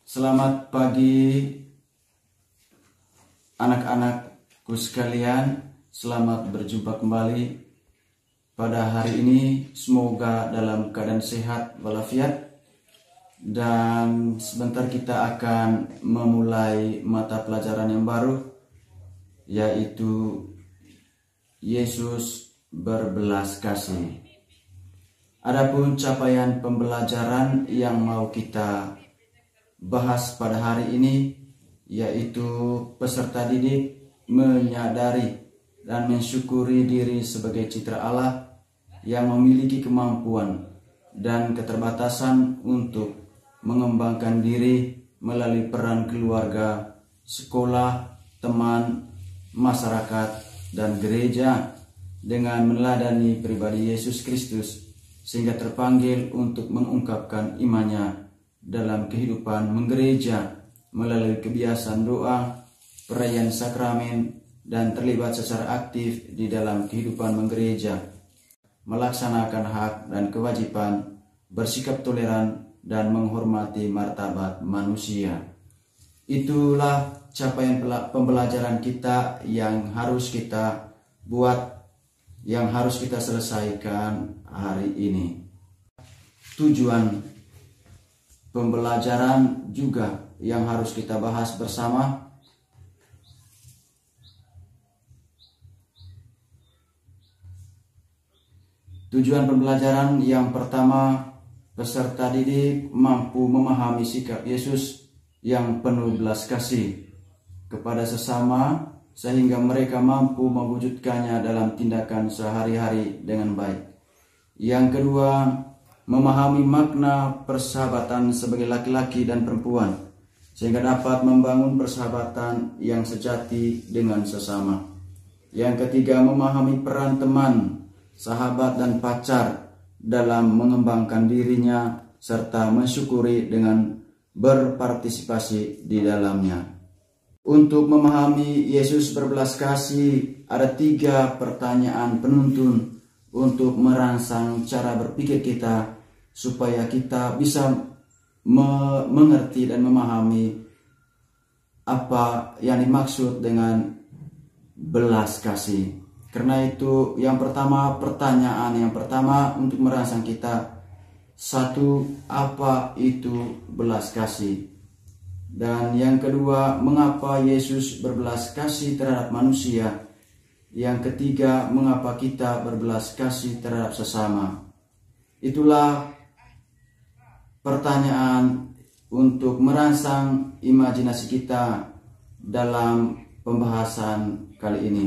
Selamat pagi anak-anakku sekalian. Selamat berjumpa kembali pada hari ini. Semoga dalam keadaan sehat walafiat. Dan sebentar kita akan memulai mata pelajaran yang baru, yaitu Yesus berbelas kasih. Adapun capaian pembelajaran yang mau kita bahas pada hari ini, yaitu peserta didik menyadari dan mensyukuri diri sebagai citra Allah yang memiliki kemampuan dan keterbatasan untuk mengembangkan diri melalui peran keluarga, sekolah, teman, masyarakat, dan gereja dengan meneladani pribadi Yesus Kristus, sehingga terpanggil untuk mengungkapkan imannya dalam kehidupan menggereja melalui kebiasaan doa, perayaan sakramen, dan terlibat secara aktif di dalam kehidupan menggereja, melaksanakan hak dan kewajiban, bersikap toleran, dan menghormati martabat manusia. Itulah capaian pembelajaran kita yang harus kita buat, yang harus kita selesaikan hari ini. Tujuan pembelajaran juga yang harus kita bahas bersama. Tujuan pembelajaran yang pertama, peserta didik mampu memahami sikap Yesus yang penuh belas kasih kepada sesama, sehingga mereka mampu mewujudkannya dalam tindakan sehari-hari dengan baik. Yang kedua, memahami makna persahabatan sebagai laki-laki dan perempuan, sehingga dapat membangun persahabatan yang sejati dengan sesama. Yang ketiga, memahami peran teman, sahabat, dan pacar dalam mengembangkan dirinya, serta mensyukuri dengan berpartisipasi di dalamnya. Untuk memahami Yesus berbelas kasih, ada 3 pertanyaan penuntun untuk merangsang cara berpikir kita, supaya kita bisa mengerti dan memahami apa yang dimaksud dengan belas kasih. Karena itu pertanyaan yang pertama untuk merangsang kita, 1, apa itu belas kasih? Dan yang kedua, mengapa Yesus berbelas kasih terhadap manusia? Yang ketiga, mengapa kita berbelas kasih terhadap sesama? Itulah pertanyaan untuk merangsang imajinasi kita dalam pembahasan kali ini.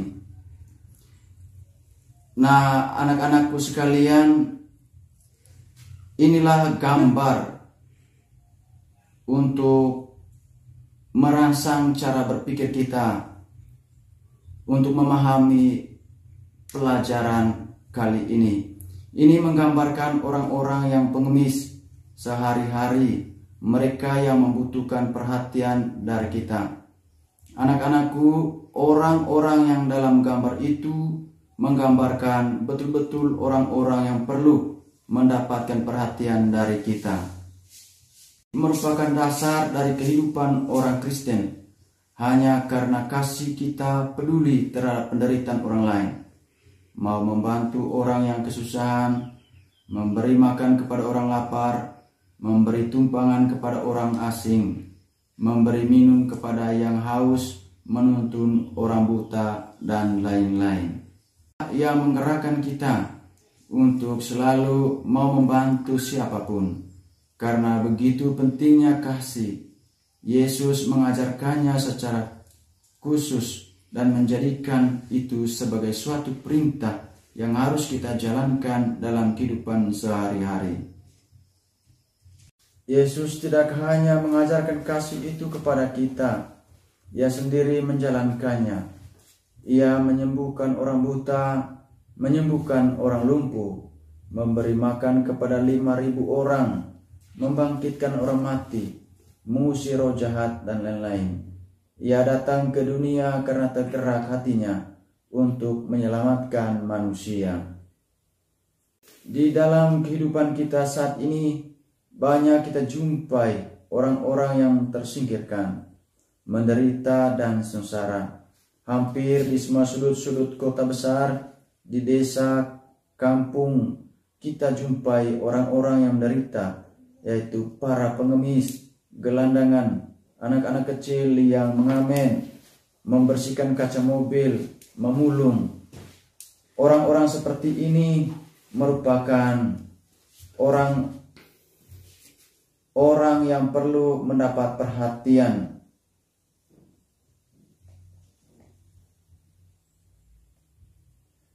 Nah, anak-anakku sekalian, inilah gambar untuk merangsang cara berpikir kita untuk memahami pelajaran kali ini. Ini menggambarkan orang-orang yang pengemis sehari-hari, mereka yang membutuhkan perhatian dari kita. Anak-anakku, orang-orang yang dalam gambar itu menggambarkan betul-betul orang-orang yang perlu mendapatkan perhatian dari kita. Merupakan dasar dari kehidupan orang Kristen, hanya karena kasih kita peduli terhadap penderitaan orang lain, mau membantu orang yang kesusahan, memberi makan kepada orang lapar, memberi tumpangan kepada orang asing, memberi minum kepada yang haus, menuntun orang buta, dan lain-lain. Yang menggerakkan kita untuk selalu mau membantu siapapun. Karena begitu pentingnya kasih, Yesus mengajarkannya secara khusus dan menjadikan itu sebagai suatu perintah yang harus kita jalankan dalam kehidupan sehari-hari. Yesus tidak hanya mengajarkan kasih itu kepada kita, Ia sendiri menjalankannya. Ia menyembuhkan orang buta, menyembuhkan orang lumpuh, memberi makan kepada 5.000 orang, membangkitkan orang mati, mengusir roh jahat, dan lain-lain. Ia datang ke dunia karena tergerak hatinya untuk menyelamatkan manusia. Di dalam kehidupan kita saat ini, banyak kita jumpai orang-orang yang tersingkirkan, menderita dan sengsara. Hampir di semua sudut-sudut kota besar, di desa, kampung, kita jumpai orang-orang yang menderita, yaitu para pengemis, gelandangan, anak-anak kecil yang mengamen, membersihkan kaca mobil, memulung. Orang-orang seperti ini merupakan orang yang perlu mendapat perhatian.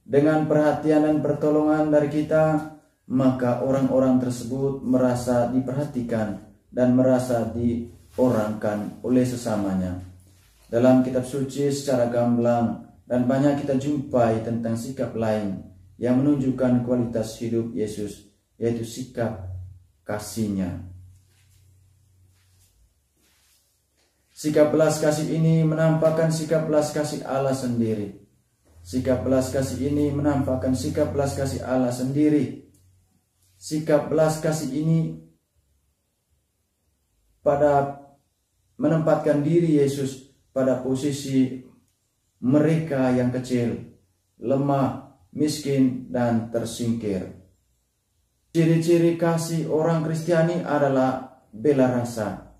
Dengan perhatian dan pertolongan dari kita, maka orang-orang tersebut merasa diperhatikan dan merasa diorangkan oleh sesamanya. Dalam kitab suci secara gamblang dan banyak kita jumpai tentang sikap lain yang menunjukkan kualitas hidup Yesus, yaitu sikap kasih-Nya. Sikap belas kasih ini menampakkan sikap belas kasih Allah sendiri. Sikap belas kasih ini menampakkan sikap belas kasih Allah sendiri. Sikap belas kasih ini menempatkan diri Yesus pada posisi mereka yang kecil, lemah, miskin, dan tersingkir. Ciri-ciri kasih orang Kristiani adalah bela rasa.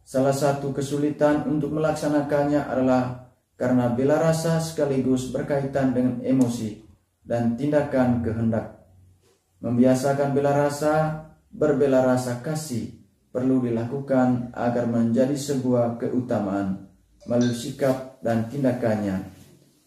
Salah satu kesulitan untuk melaksanakannya adalah karena bela rasa sekaligus berkaitan dengan emosi dan tindakan kehendak. Membiasakan bela rasa, berbela rasa kasih perlu dilakukan agar menjadi sebuah keutamaan melalui sikap dan tindakannya.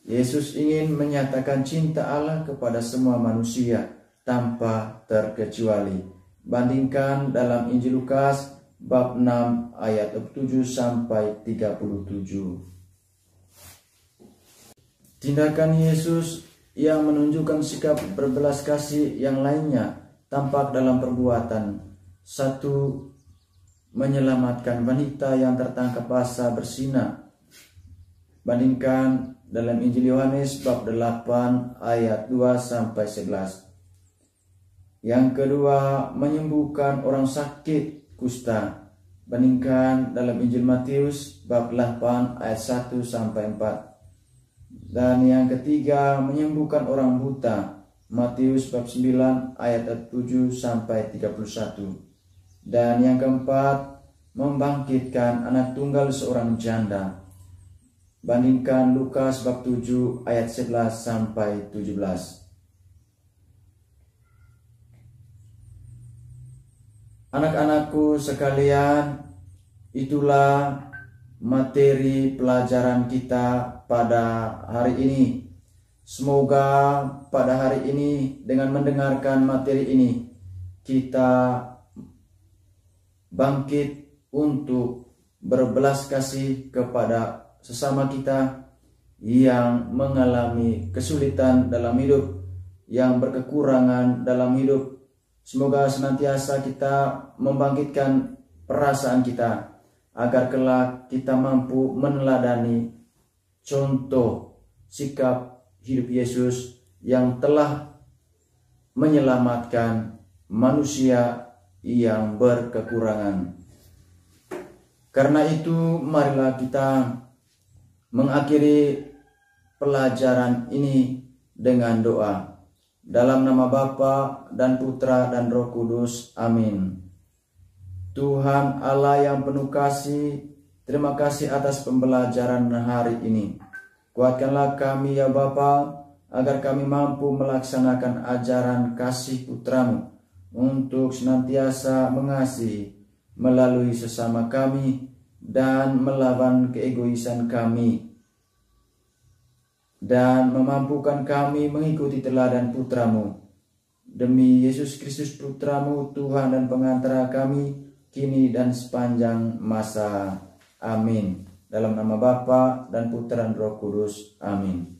Yesus ingin menyatakan cinta Allah kepada semua manusia tanpa terkecuali. Bandingkan dalam Injil Lukas bab 6 ayat 7 sampai 37. Tindakan Yesus yang menunjukkan sikap berbelas kasih yang lainnya tampak dalam perbuatan. 1. Menyelamatkan wanita yang tertangkap basah bersinah. Bandingkan dalam Injil Yohanes bab 8 ayat 2 sampai 11. Yang kedua, menyembuhkan orang sakit kusta. Bandingkan dalam Injil Matius bab 8 ayat 1 sampai 4. Dan yang ketiga, menyembuhkan orang buta. Matius bab 9 ayat 7 sampai 31. Dan yang keempat, membangkitkan anak tunggal seorang janda. Bandingkan Lukas bab 7 ayat 11 sampai 17. Anak-anakku sekalian, itulah materi pelajaran kita pada hari ini. Semoga pada hari ini dengan mendengarkan materi ini kita bangkit untuk berbelas kasih kepada sesama kita yang mengalami kesulitan dalam hidup, yang berkekurangan dalam hidup. Semoga senantiasa kita membangkitkan perasaan kita agar kelak kita mampu meneladani contoh sikap hidup Yesus yang telah menyelamatkan manusia yang berkekurangan. Karena itu, marilah kita mengakhiri pelajaran ini dengan doa. Dalam nama Bapa dan Putra dan Roh Kudus. Amin. Tuhan Allah yang penuh kasih, terima kasih atas pembelajaran hari ini. Kuatkanlah kami ya Bapa, agar kami mampu melaksanakan ajaran kasih Putramu untuk senantiasa mengasihi melalui sesama kami dan melawan keegoisan kami, dan memampukan kami mengikuti teladan Putramu. Demi Yesus Kristus Putramu, Tuhan dan pengantara kami, kini dan sepanjang masa. Amin. Dalam nama Bapa dan Putra dan Roh Kudus. Amin.